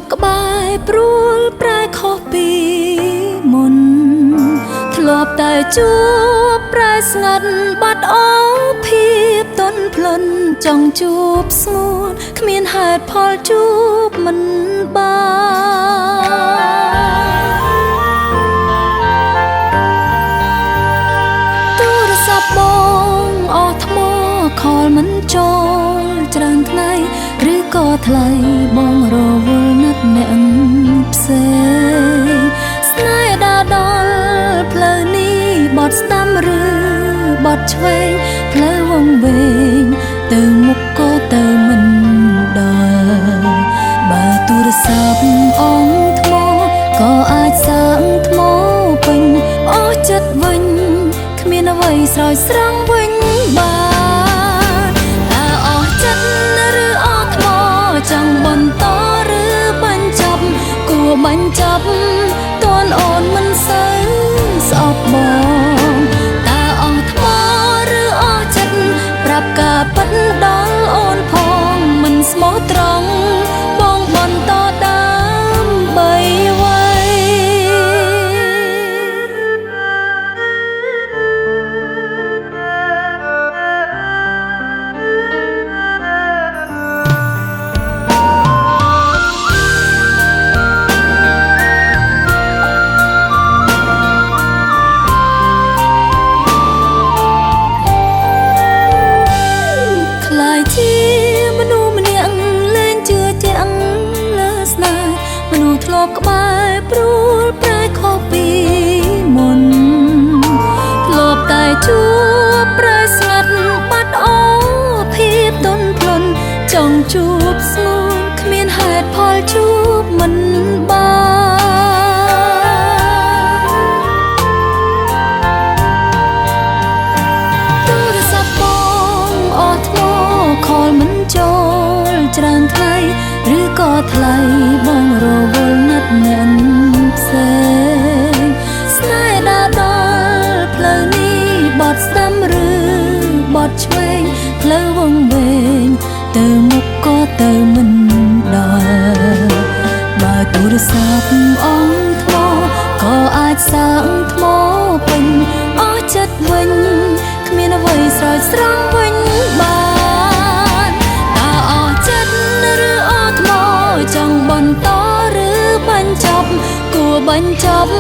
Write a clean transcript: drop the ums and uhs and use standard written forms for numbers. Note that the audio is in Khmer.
บក្បែរព្រួលប្រែខុសពីមុនធ្លាប់តែជួបប្រែស្ងាត់បាត់អស់ភាពទន់ភ្លន់ចង់ជួបស្ងួនគ្មានហេតុផលជួបមិនបានទូរស័ព្ទបងអស់ថ្មខលមិនចូលច្រើនថ្ងៃឬក៏ថ្លៃបងរវល់ណាត់អ្នកផ្សេងស្នេហ៍ដើរដល់ផ្លូវនេះបត់ស្ដាំឬបត់ឆ្វេងផ្លូវវង្វេងទៅមុខក៏ទៅមិនដល់បើទូរស័ព្ទអងថ្មក៏អាចសាងថ្មពេញអស់ចិត្តវិញគ្មានអ្វីស្រោចស្រង់វិញបានតើអស់ចិត្តឬអស់ថ្មចង់បន្តឬបញ្ចប់គួរបញ្ចប់តួនអូនមិនសូវស្អប់បងតើអស់ថ្មឬអស់ចិត្តប្រាប់ការពិតដល់អូនផងមិនស្មោះត្រង់បងបន្តដើម្បីអ្វីជាមនុស្សម្នាក់លែងជឿជាក់លើស្នេហ៍មនុស្សធ្លាប់ក្បែរព្រួលប្រែខុសពីមុនធ្លាប់តែជួបប្រែស្ងាត់បាត់អស់ភាពទន់ភ្លន់ចង់ជួបស្ងួនគ្មានហេតុផលជួបមិនបានទូរស័ព្ទបងអស់ថ្មខលមិនចូលច្រើនថ្ងៃឬក៏ថ្លៃបងរវល់ណាត់អ្នកផ្សេងស្នេហ៍ដើរដល់ផ្លូវនេះបត់ស្ដាំឬបត់ឆ្វេងផ្លូវវង្វេងទៅមុខក៏ទៅមិនដល់បើទូរស័ព្ទអងថ្មក៏អាចសាងថ្មពេញអស់ចិត្តវិញគ្មានអ្វីស្រោចស្រង់វិញបានតើអស់ចិត្តឬអស់ថ្មចង់បន្តឬបញ្ចប់គួរបញ្ចប់